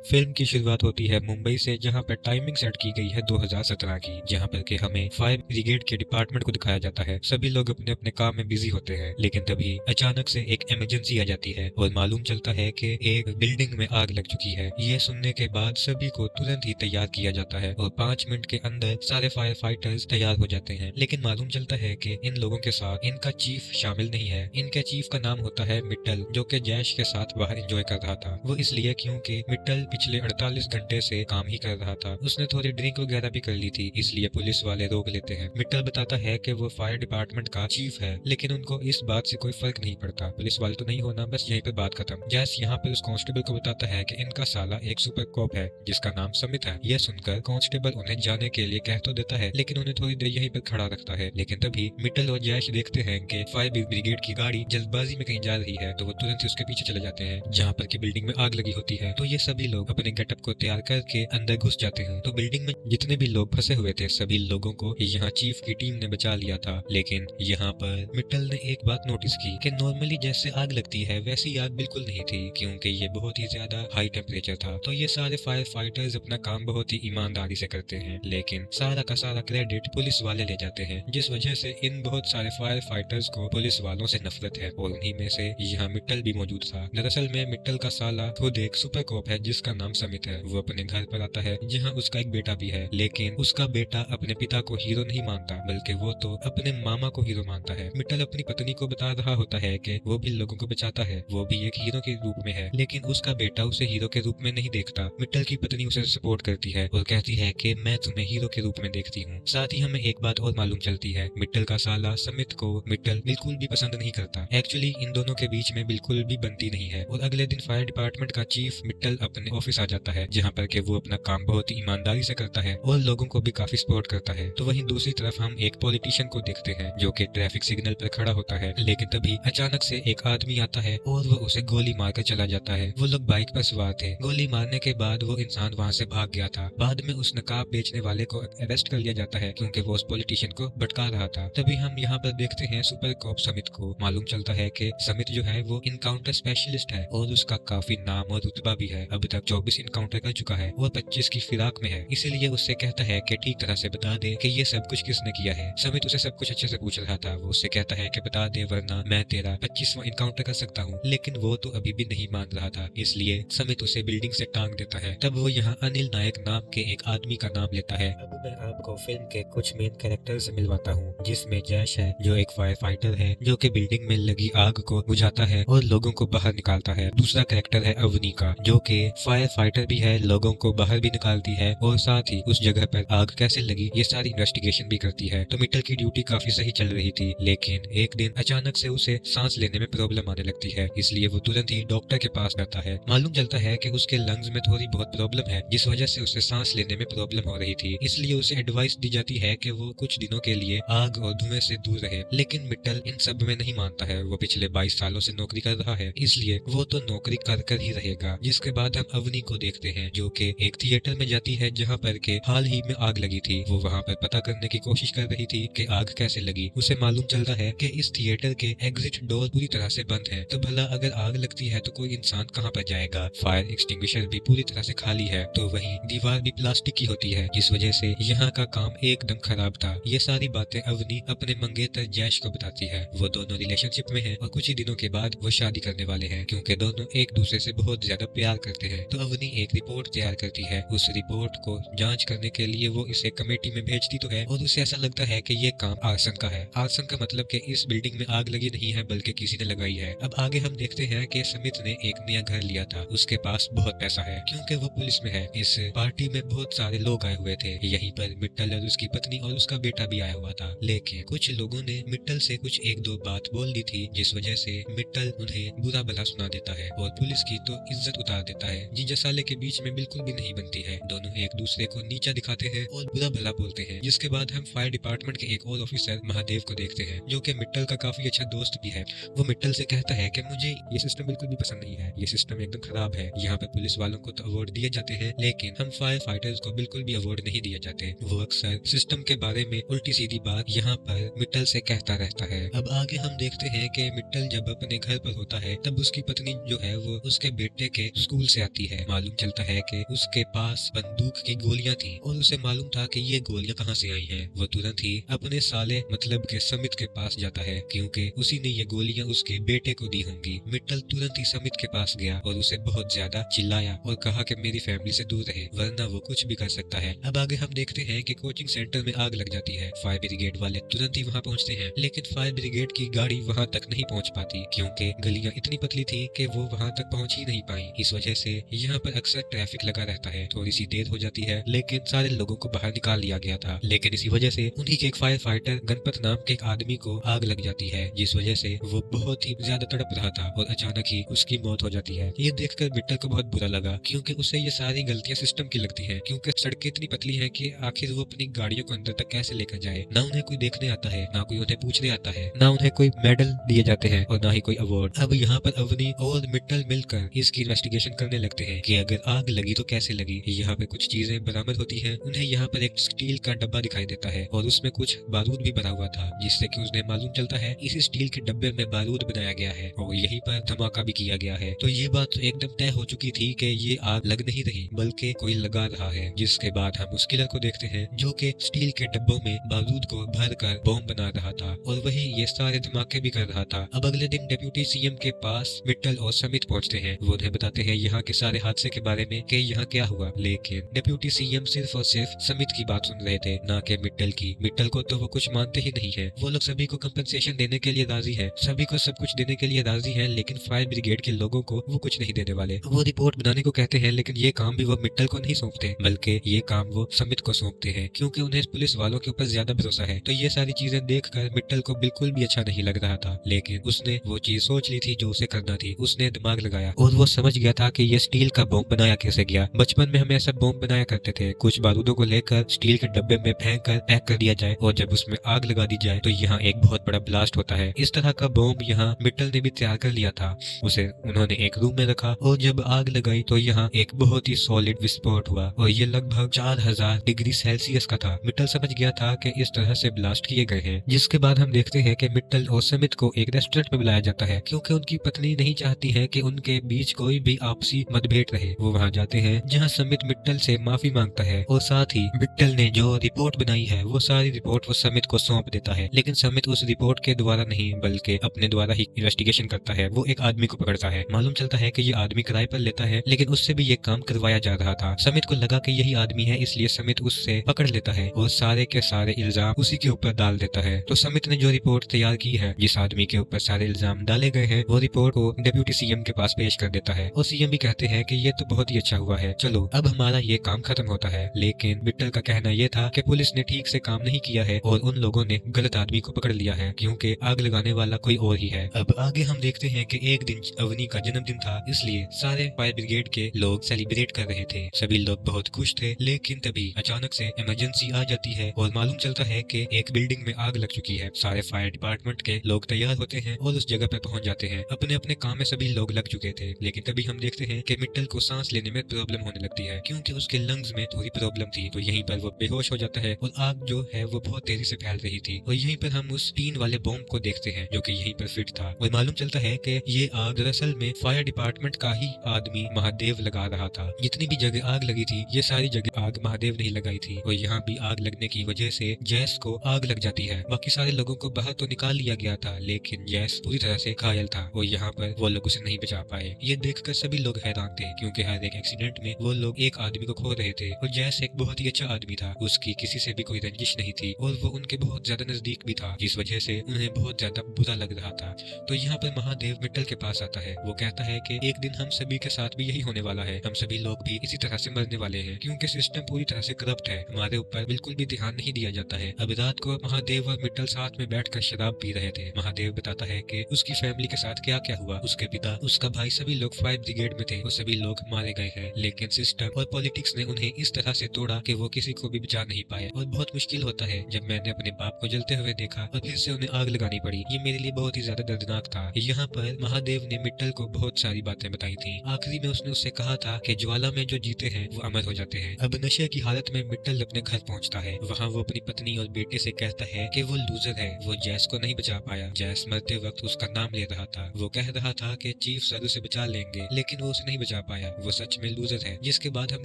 Film की शुरुआत होती है मुंबई से, जहां पर टाइमिंग सेट की गई है 2017 की, जहां पर के हमें फायर ब्रिगेड के डिपार्टमेंट को दिखाया जाता है। सभी लोग अपने अपने काम में बिजी होते हैं, लेकिन तभी अचानक से एक इमरजेंसी आ जाती है और मालूम चलता है कि एक बिल्डिंग में आग लग चुकी है। ये सुनने के बाद सभी को तुरंत ही तैयार किया जाता है और 5 मिनट के अंदर सारे फायर फाइटर्स तैयार हो जाते हैं। लेकिन मालूम चलता है कि इन लोगों के साथ इनका चीफ शामिल नहीं है। इनके चीफ का नाम होता है मिट्टल, जो कि जैश के साथ बाहर एंजॉय कर रहा था। वो इसलिए क्योंकि मिट्टल पिछले 48 घंटे से काम ही कर रहा था। उसने थोड़ी ड्रिंक वगैरह भी कर ली थी, इसलिए पुलिस वाले रोक लेते हैं। मिट्टल बताता है कि वो फायर डिपार्टमेंट का चीफ है, लेकिन उनको इस बात से कोई फर्क नहीं पड़ता। पुलिस वाले तो नहीं होना, बस यहीं पे बात खत्म। जैस यहाँ पर उस कांस्टेबल को बताता है कि इनका साला एक सुपर कॉप है जिसका नाम समित है। यह सुनकर कांस्टेबल उन्हें जाने के लिए कह तो देता है, लेकिन उन्हें थोड़ी देर यहीं पर खड़ा रखता है। लेकिन तभी मिट्टल और जैश देखते हैं कि फायर ब्रिगेड की गाड़ी जल्दबाजी में कहीं जा रही है, तो वो तुरंत ही उसके पीछे चले जाते हैं, जहाँ पर की बिल्डिंग में आग लगी होती है। तो ये सभी लोग अपने गेटअप को तैयार करके अंदर घुस जाते हैं। तो बिल्डिंग में जितने भी लोग फंसे हुए थे, सभी लोगों को यहाँ चीफ की टीम ने बचा लिया था। लेकिन यहाँ पर मिट्टल ने एक बात नोटिस की कि नॉर्मली जैसे आग लगती है वैसी आग बिल्कुल नहीं थी, क्योंकि ये बहुत ही ज्यादा हाई टेम्परेचर था। तो ये सारे फायर फाइटर्स अपना काम बहुत ही ईमानदारी से करते हैं, लेकिन सारा का सारा क्रेडिट पुलिस वाले ले जाते हैं, जिस वजह से इन बहुत सारे फायर फाइटर्स को पुलिस वालों से नफरत है। और उन्हीं में से यहाँ मिट्टल भी मौजूद था। दरअसल में मिट्टल का साला खुद एक सुपर कॉप है जिसका नाम समित है। वो अपने घर पर आता है जहाँ उसका एक बेटा भी है, लेकिन उसका बेटा अपने पिता को हीरो नहीं मानता, बल्कि वो तो अपने मामा को हीरो मानता है। मिट्टल अपनी पत्नी को बता रहा होता है कि वो भी लोगों को बचाता है, वो भी एक हीरो के रूप में है, लेकिन उसका बेटा उसे हीरो के रूप में नहीं देखता। मिट्टल की पत्नी उसे सपोर्ट करती है और कहती है कि मैं तुम्हें हीरो के रूप में देखती हूँ। साथ ही हमें एक बात और मालूम चलती है, मिट्टल का साला समित को मिट्टल बिल्कुल भी पसंद नहीं करता। एक्चुअली इन दोनों के बीच में बिल्कुल भी बनती नहीं है। और अगले दिन फायर डिपार्टमेंट का चीफ मिट्टल अपने ऑफिस आ जाता है, जहाँ पर के वो अपना काम बहुत ही ईमानदारी से करता है और लोगों को भी काफी सपोर्ट करता है। तो वहीं दूसरी तरफ हम एक पॉलिटिशियन को देखते हैं जो कि ट्रैफिक सिग्नल पर खड़ा होता है, लेकिन तभी अचानक से एक आदमी आता है और वो उसे गोली मारकर चला जाता है। वो लोग बाइक पर सवार थे। गोली मारने के बाद वो इंसान वहाँ से भाग गया था। बाद में उस नकाब बेचने वाले को अरेस्ट कर लिया जाता है, क्योंकि वो उस पॉलिटिशियन को भटका रहा था। तभी हम यहाँ पर देखते हैं सुपर कॉप समित को। मालूम चलता है कि समित जो है वो इनकाउंटर स्पेशलिस्ट है और उसका काफी नाम और रुतबा भी है। अब तक 24 इनकाउंटर कर चुका है और 25 की फिराक में है। इसीलिए उससे कहता है कि ठीक तरह से बता दे कि ये सब कुछ किसने किया है। समित उसे सब कुछ अच्छे से पूछ रहा था। वो उससे कहता है कि बता दे वरना मैं तेरा 25वां इनकाउंटर कर सकता हूँ, लेकिन वो तो अभी भी नहीं मान रहा था। इसलिए समित उसे बिल्डिंग से टांग देता है। तब वो यहाँ अनिल नायक नाम के एक आदमी का नाम लेता है। अब मैं आपको फिल्म के कुछ मेन कैरेक्टर से मिलवाता हूँ, जिसमें जैश है जो एक फायर फाइटर है जो कि बिल्डिंग में लगी आग को बुझाता है और लोगों को बाहर निकालता है। दूसरा कैरेक्टर है अवनी का, जो कि फायर फाइटर भी है, लोगों को बाहर भी निकालती है और साथ ही उस जगह पर आग कैसे लगी ये सारी इन्वेस्टिगेशन भी करती है। तो मिट्टल की ड्यूटी काफी सही चल रही थी, लेकिन एक दिन अचानक से उसे सांस लेने में प्रॉब्लम आने लगती है। इसलिए वो तुरंत ही डॉक्टर के पास जाता है। मालूम चलता है कि उसके लंग्स में थोड़ी बहुत प्रॉब्लम है, जिस वजह से उसे सांस लेने में प्रॉब्लम हो रही थी। इसलिए उसे एडवाइस दी जाती है कि वो कुछ दिनों के लिए आग और धुएं से दूर रहे। लेकिन मिट्टल इन सब में नहीं मानता है। वो पिछले 22 सालों से नौकरी कर रहा है, इसलिए वो तो नौकरी कर कर ही रहेगा। जिसके बाद हम अवनी को देखते हैं जो कि एक थिएटर में जाती है जहाँ पर के हाल ही में आग लगी थी। वो वहाँ पर पता करने की कोशिश कर रही थी कि आग कैसे लगी। उसे मालूम चलता है कि इस थिएटर के एग्जिट डोर पूरी तरह से बंद है, तो भला अगर आग लगती है तो कोई इंसान कहाँ पर जाएगा। फायर एक्सटिंग्विशर भी पूरी तरह से खाली है, तो वहीं दीवार भी प्लास्टिक की होती है, जिस वजह से यहाँ का काम एकदम खराब था। ये सारी बातें अवनी अपने मंगेतर जैश को बताती है। वो दोनों रिलेशनशिप में हैं और कुछ ही दिनों के बाद वो शादी करने वाले हैं, क्योंकि दोनों एक दूसरे से बहुत ज्यादा प्यार करते हैं। तो अवनी एक रिपोर्ट तैयार करती है। उस रिपोर्ट को जांच करने के लिए वो इसे कमेटी में भेजती तो है और उसे ऐसा लगता है कि ये काम आर्सन का है। आर्सन का मतलब कि इस बिल्डिंग में आग लगी नहीं है बल्कि किसी ने लगाई है। अब आगे हम देखते हैं कि समित ने एक नया घर लिया था। उसके पास बहुत पैसा है क्योंकि वो पुलिस में है। इस पार्टी में बहुत सारे लोग आए हुए थे। यहीं पर मिट्टल और उसकी पत्नी और उसका बेटा भी आया हुआ था, लेकिन कुछ लोगों ने मिट्टल से कुछ एक दो बात बोल दी थी, जिस वजह से मिट्टल उन्हें बुरा भला सुना देता है और पुलिस की तो इज्जत उतार देता है। जीजा साले के बीच में बिल्कुल भी नहीं बनती है। दोनों एक दूसरे को नीचा दिखाते हैं और बुरा भला बोलते हैं। जिसके बाद हम फायर डिपार्टमेंट के एक और ऑफिसर महादेव को देखते हैं, जो कि मिट्टल का काफी अच्छा दोस्त भी है। वो मिट्टल से कहता है कि मुझे ये सिस्टम बिल्कुल भी पसंद नहीं है, ये सिस्टम एकदम खराब है। यहाँ पे पुलिस वालों को तो अवार्ड दिए जाते हैं, लेकिन हम फायर फाइटर्स को बिल्कुल भी अवार्ड नहीं दिए जाते। वो अक्सर सिस्टम के बारे में उल्टी सीधी बात यहाँ पर मिट्टल से कहता रहता है। अब आगे हम देखते हैं कि मिट्टल जब अपने घर पर होता है तब उसकी पत्नी जो है वो उसके बेटे के स्कूल से आती है। मालूम चलता है कि उसके पास बंदूक की गोलियां थी और उसे मालूम था कि ये गोलियां कहां से आई हैं। वो तुरंत ही अपने साले मतलब के समित के पास जाता है क्योंकि उसी ने ये गोलियां उसके बेटे को दी होंगी। मित्तल तुरंत ही समित के पास गया और उसे बहुत ज्यादा चिल्लाया और कहा कि मेरी फैमिली से दूर रहे वरना वो कुछ भी कर सकता है। अब आगे हम देखते हैं कि कोचिंग सेंटर में आग लग जाती है। फायर ब्रिगेड वाले तुरंत ही वहां पहुंचते हैं, लेकिन फायर ब्रिगेड की गाड़ी वहां तक नहीं पहुंच पाती क्योंकि गलियां इतनी पतली थी कि वो वहां तक पहुंच ही नहीं पाई। इस वजह से यहाँ पर अक्सर ट्रैफिक लगा रहता है। थोड़ी सी देर हो जाती है लेकिन सारे लोगों को बाहर निकाल लिया गया था। लेकिन इसी वजह से उन्हीं के एक फायर फाइटर गणपत नाम के एक आदमी को आग लग जाती है, जिस वजह से वो बहुत ही ज्यादा तड़प रहा था और अचानक ही उसकी मौत हो जाती है। ये देखकर मित्तल को बहुत बुरा लगा क्योंकि उसे ये सारी गलतियां सिस्टम की लगती है क्योंकि सड़कें इतनी पतली है कि आखिर वो अपनी गाड़ियों को अंदर तक कैसे लेकर जाए। ना उन्हें कोई देखने आता है, ना कोई उन्हें पूछने आता है, ना उन्हें कोई मेडल दिए जाते हैं और ना ही कोई अवार्ड। अब यहाँ पर अवनी और मित्तल मिलकर इसकी इन्वेस्टिगेशन करने लगते हैं कि अगर आग लगी तो कैसे लगी। यहाँ पे कुछ चीजें बरामद होती है। उन्हें यहाँ पर एक स्टील का डब्बा दिखाई देता है और उसमें कुछ बारूद भी भरा हुआ था, जिससे कि उन्हें मालूम चलता है इस स्टील के डब्बे में बारूद बनाया गया है और यहीं पर धमाका भी किया गया है। तो ये बात एकदम तय हो चुकी थी कि ये आग लग नहीं रही बल्कि कोई लगा रहा है। जिसके बाद हम उस किलर को देखते हैं जो कि स्टील के डब्बों में बारूद को भर कर बॉम्ब बना रहा था और वही ये सारे धमाके भी कर रहा था। अब अगले दिन डिप्टी सीएम के पास मित्तल और समित पहुंचते हैं। वो उन्हें बताते हैं यहाँ के सारे हादसे के बारे में कि यहाँ क्या हुआ, लेकिन डिप्टी सीएम सिर्फ और सिर्फ समित की बात सुन रहे थे, ना कि मित्तल की। मित्तल को तो वो कुछ मानते ही नहीं है। वो लोग सभी को कंपनसेशन देने के लिए राजी है, सभी को सब कुछ देने के लिए राजी है, लेकिन फायर ब्रिगेड के लोगों को वो कुछ नहीं देने वाले। वो रिपोर्ट बनाने को कहते हैं लेकिन ये काम भी वो मित्तल को नहीं सौंपते बल्कि ये काम वो समित को सौंपते हैं क्योंकि उन्हें पुलिस वालों के ऊपर ज्यादा भरोसा है। तो ये सारी चीजें देखकर मित्तल को बिल्कुल भी अच्छा नहीं लग रहा था, लेकिन उसने वो चीज सोच ली थी जो उसे करना थी। उसने दिमाग लगाया और वो समझ गया था कि ये स्टील का बॉम्ब बनाया कैसे गया। बचपन में हम ऐसा बॉम्ब बनाया करते थे, कुछ बारूदों को लेकर स्टील के डब्बे में फेंक कर पैक कर दिया जाए और जब उसमें आग लगा दी जाए तो यहाँ एक बहुत बड़ा ब्लास्ट होता है। इस तरह का बॉम्ब यहाँ मित्तल ने भी तैयार कर लिया था। उसे उन्होंने एक रूम में रखा और जब आग लगाई तो यहाँ एक बहुत ही सॉलिड विस्फोट हुआ और ये लगभग 4000 डिग्री सेल्सियस का था। मित्तल समझ गया था कि इस तरह से ब्लास्ट किए गए हैं। जिसके बाद हम देखते हैं कि मित्तल और समित को एक रेस्टोरेंट में बुलाया जाता है क्योंकि उनकी पत्नी नहीं चाहती है कि उनके बीच कोई भी आपसी मतभेद रहे। वो वहाँ जाते हैं जहाँ समित मित्तल से माफी मांगता है और साथ ही मित्तल ने जो रिपोर्ट बनाई है वो सारी रिपोर्ट वो समित को सौंप देता है। लेकिन समित उस रिपोर्ट के द्वारा नहीं बल्कि अपने द्वारा ही इन्वेस्टिगेशन करता है। वो एक आदमी को पकड़ता है। मालूम चलता है कि ये आदमी किराए पर लेता है, लेकिन उससे भी ये काम करवाया जा रहा था। समित को लगा कि यही आदमी है, इसलिए समित उससे पकड़ लेता है और सारे के सारे इल्जाम उसी के ऊपर डाल देता है। तो समित ने जो रिपोर्ट तैयार की है जिस आदमी के ऊपर सारे इल्जाम डाले गए हैं वो रिपोर्ट को डिप्टी सीएम के पास पेश कर देता है और सीएम भी कहते हैं कि ये तो बहुत ही अच्छा हुआ है, चलो अब हमारा ये काम खत्म होता है। लेकिन मित्तल का कहना यह था कि पुलिस ने ठीक से काम नहीं किया है और उन लोगों ने गलत आदमी को पकड़ लिया है क्योंकि आग लगाने वाला कोई और ही है। अब आगे हम देखते हैं कि एक दिन अवनी का जन्मदिन था, इसलिए सारे फायर ब्रिगेड के लोग सेलिब्रेट कर रहे थे। सभी लोग बहुत खुश थे, लेकिन तभी अचानक से इमरजेंसी आ जाती है और मालूम चलता है कि एक बिल्डिंग में आग लग चुकी है। सारे फायर डिपार्टमेंट के लोग तैयार होते हैं और उस जगह पर पहुंच जाते हैं। अपने अपने काम में सभी लोग लग चुके थे, लेकिन तभी हम देखते हैं कि मित्तल को सांस लेने में प्रॉब्लम होने लगती है क्योंकि उसके लंग्स में थोड़ी प्रॉब्लम थी। तो यहीं पर वो बेहोश हो जाता है और आग जो है वो बहुत तेजी से फैल रही थी और यहीं पर हम उस टीन वाले बॉम्ब को देखते हैं जो कि यहीं पर फिट था और मालूम चलता है कि ये आग दरअसल में फायर डिपार्टमेंट का ही आदमी महादेव लगा रहा था। जितनी भी जगह आग लगी थी ये सारी जगह आग महादेव ने लगाई थी और यहाँ भी आग लगने की वजह से जैस को आग लग जाती है। बाकी सारे लोगों को बाहर तो निकाल लिया गया था, लेकिन जैस पूरी तरह से घायल था और यहाँ पर वो लोग उसे नहीं बचा पाए। ये देखकर सभी लोग हैरान थे क्योंकि हर एक एक्सीडेंट में वो लोग एक आदमी को खो रहे थे और जैस एक बहुत ही अच्छा आदमी था, उसकी किसी से भी कोई रंजिश नहीं थी और वो उनके बहुत ज्यादा नजदीक भी था, जिस वजह से उन्हें बहुत ज्यादा बुरा लग रहा था। तो यहाँ पर महादेव मित्तल के पास आता है। वो कहता है कि एक दिन हम सभी के साथ भी यही होने वाला है, हम सभी लोग भी इसी तरह से मरने वाले हैं क्योंकि सिस्टम पूरी तरह से करप्ट है, हमारे ऊपर बिल्कुल भी ध्यान नहीं दिया जाता है। अब रात को महादेव और मित्तल साथ में बैठकर शराब पी रहे थे। महादेव बताता है कि उसकी फैमिली के साथ क्या क्या हुआ। उसके पिता, उसका भाई, सभी लोग फायर ब्रिगेड में थे और सभी लोग मारे गए हैं, लेकिन सिस्टम और पॉलिटिक्स ने उन्हें इस तरह से तोड़ा कि वो किसी को भी बचा नहीं पाए और बहुत मुश्किल होता है। जब मैंने अपने बाप को जलते हुए देखा और फिर से उन्हें आग लगानी पड़ी, ये मेरे लिए बहुत ही ज्यादा दर्दनाक था। यहाँ पर महादेव ने मित्तल को बहुत सारी बातें बताई थी। आखिरी में उसने उससे कहा था कि ज्वाला में जो जीते हैं वो अमर हो जाते हैं। अब नशे की हालत में मित्तल अपने घर पहुंचता है। वहाँ वो अपनी पत्नी और बेटे से कहता है कि वो लूजर है, वो जैस को नहीं बचा पाया। जैस मरते वक्त उसका नाम ले रहा था, वो कह रहा था कि चीफ सर उसे बचा लेंगे, लेकिन वो उसे नहीं बचा करा पाया वो सच में लूजर है। जिसके बाद हम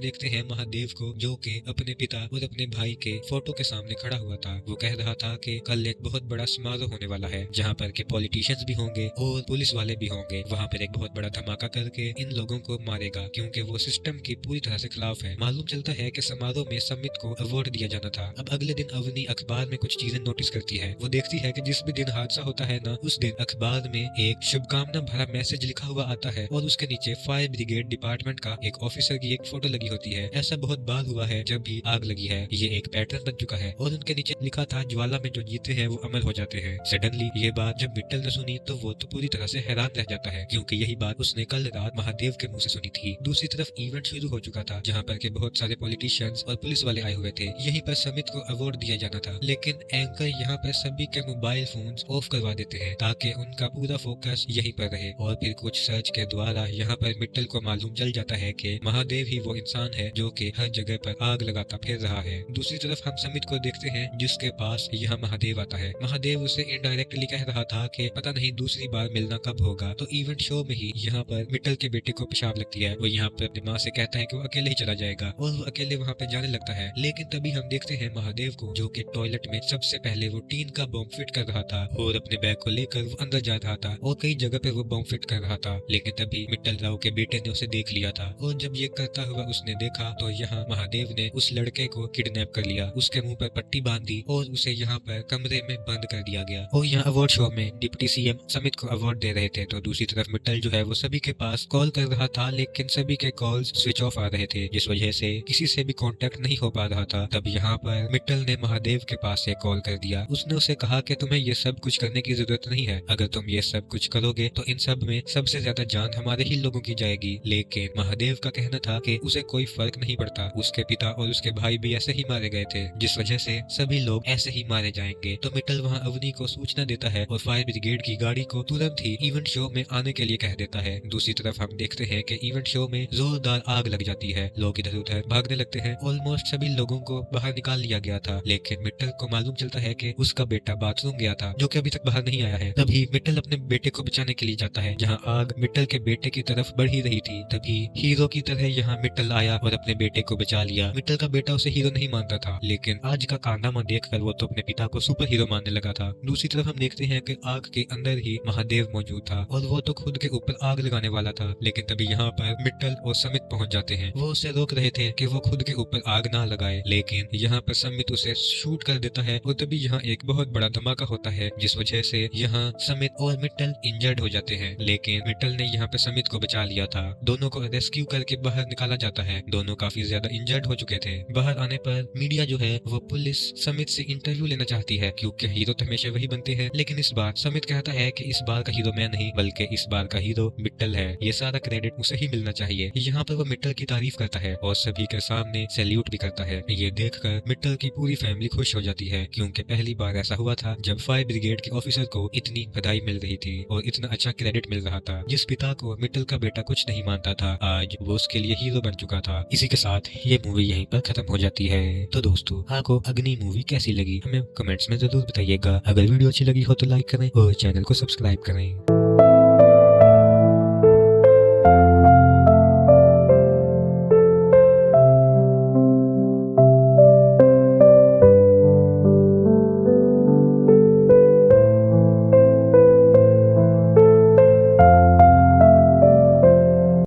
देखते हैं महादेव को, जो कि अपने पिता और अपने भाई के फोटो के सामने खड़ा हुआ था। वो कह रहा था कि कल एक बहुत बड़ा समारोह होने वाला है जहाँ पर के पॉलिटिशियंस भी होंगे और पुलिस वाले भी होंगे। वहाँ पर एक बहुत बड़ा धमाका करके इन लोगों को मारेगा क्योंकि वो सिस्टम की पूरी तरह से खिलाफ है। मालूम चलता है कि समारोह में समित को अवार्ड दिया जाना था। अब अगले दिन अवनी अखबार में कुछ चीजें नोटिस करती है। वो देखती है कि जिस भी दिन हादसा होता है ना, उस दिन अखबार में एक शुभकामना भरा मैसेज लिखा हुआ आता है और उसके नीचे फायर ब्रिगेड डिपार्टमेंट का एक ऑफिसर की एक फोटो लगी होती है। ऐसा बहुत बार हुआ है जब भी आग लगी है, ये एक पैटर्न बन चुका है। और उनके नीचे लिखा था ज्वाला में जो जीते हैं वो अमर हो जाते हैं। सडनली ये बात जब मित्तल ने सुनी तो वो तो पूरी तरह से हैरान रह जाता है क्योंकि यही बात उसने कल रात महादेव के मुंह से सुनी थी। दूसरी तरफ इवेंट शुरू हो चुका था जहाँ पर के बहुत सारे पॉलिटिशियंस और पुलिस वाले आए हुए थे। यहीं पर समित को अवार्ड दिया जाना था, लेकिन एंकर यहाँ पर सभी के मोबाइल फोन्स ऑफ करवा देते हैं ताकि उनका पूरा फोकस यहीं पर रहे। और फिर कुछ सर्च के द्वारा यहाँ पर मित्तल को मालूम चल जाता है कि महादेव ही वो इंसान है जो कि हर जगह पर आग लगाता फिर रहा है। दूसरी तरफ हम समित को देखते हैं जिसके पास यहाँ महादेव आता है। महादेव उसे इनडायरेक्टली कह रहा था कि पता नहीं दूसरी बार मिलना कब होगा। तो इवेंट शो में ही यहाँ पर मित्तल के बेटे को पेशाब लगती है। वो यहाँ पर अपनी माँ से कहता है कि वो अकेले ही चला जाएगा और वो अकेले वहाँ पे जाने लगता है। लेकिन तभी हम देखते हैं महादेव को जो कि टॉयलेट में सबसे पहले वो टीन का बॉम्ब फिट कर रहा था और अपने बैग को लेकर वो अंदर जा रहा था और कई जगह पे वो बॉम्ब फिट कर रहा था। लेकिन तभी मित्तल राव के बेटे ने उसे देख लिया था और जब ये करता हुआ उसने देखा तो यहाँ महादेव ने उस लड़के को किडनैप कर लिया, उसके मुंह पर पट्टी बांध दी और उसे यहाँ पर कमरे में बंद कर दिया गया। और यहाँ अवार्ड शो में डिप्टी सीएम समित को अवार्ड दे रहे थे तो दूसरी तरफ मित्तल जो है वो सभी के पास कॉल कर रहा था, लेकिन सभी के कॉल्स स्विच ऑफ आ रहे थे जिस वजह से किसी से भी कांटेक्ट नहीं हो पा रहा था। तब यहाँ पर मित्तल ने महादेव के पास से कॉल कर दिया। उसने उसे कहा कि तुम्हें ये सब कुछ करने की जरूरत नहीं है, अगर तुम ये सब कुछ करोगे तो इन सब में सबसे ज्यादा जान हमारे ही लोगों की जाएगी। लेकिन महादेव का कहना था कि उसे कोई फर्क नहीं पड़ता, उसके पिता और उसके भाई भी ऐसे ही मारे गए थे जिस वजह से सभी लोग ऐसे ही मारे जाएंगे। तो मित्तल वहाँ अवनी को सूचना देता है और फायर ब्रिगेड की गाड़ी को तुरंत ही इवेंट शो में आने के लिए कह देता है। दूसरी तरफ हम देखते हैं कि इवेंट शो में जोरदार आग लग जाती है, लोग इधर उधर भागने लगते हैं। ऑलमोस्ट सभी लोगों को बाहर निकाल लिया गया था, लेकिन मित्तल को मालूम चलता है कि उसका बेटा बाथरूम गया था जो कि अभी तक बाहर नहीं आया है। तभी मित्तल अपने बेटे को बचाने के लिए जाता है। जहाँ आग मित्तल के बेटे की तरफ बढ़ ही रही थी तभी हीरो की तरह यहाँ मित्तल आया और अपने बेटे को बचा लिया। मित्तल का बेटा उसे हीरो नहीं मानता था, लेकिन आज का कारनामा देखकर वो तो अपने पिता को सुपर हीरो मानने लगा था। दूसरी तरफ हम देखते हैं कि आग के अंदर ही महादेव मौजूद था और वो तो खुद के ऊपर आग लगाने वाला था, लेकिन तभी यहाँ पर मित्तल और समित पहुंच जाते हैं। वो उसे रोक रहे थे कि वो खुद के ऊपर आग ना लगाए, लेकिन यहाँ पर समित उसे शूट कर देता है और तभी यहाँ एक बहुत बड़ा धमाका होता है जिस वजह से यहाँ समित और मित्तल इंजर्ड हो जाते हैं। लेकिन मित्तल ने यहाँ पे समित को बचा लिया था। दोनों को रेस्क्यू करके बाहर निकाला जाता है। दोनों काफी ज्यादा इंजर्ड हो चुके थे। बाहर आने पर मीडिया जो है वो पुलिस समित से इंटरव्यू लेना चाहती है क्योंकि हीरो तो हमेशा वही बनते हैं, लेकिन इस बार समित कहता है कि इस बार का हीरो मैं नहीं बल्कि इस बार का हीरो मित्तल है, ये सारा क्रेडिट उसे ही मिलना चाहिए। यहाँ पर वो मित्तल की तारीफ करता है और सभी के सामने सैल्यूट भी करता है। ये देखकर मित्तल की पूरी फैमिली खुश हो जाती है क्योंकि पहली बार ऐसा हुआ था जब फायर ब्रिगेड के ऑफिसर को इतनी बधाई मिल रही थी और इतना अच्छा क्रेडिट मिल रहा था। जिस पिता को मित्तल का बेटा कुछ नहीं मानता था आज वो उसके लिए हीरो बन चुका था। इसी के साथ ये मूवी यहीं पर खत्म हो जाती है। तो दोस्तों आपको अग्नि मूवी कैसी लगी हमें कमेंट्स में जरूर बताइएगा। अगर वीडियो अच्छी लगी हो तो लाइक करें और चैनल को सब्सक्राइब करें।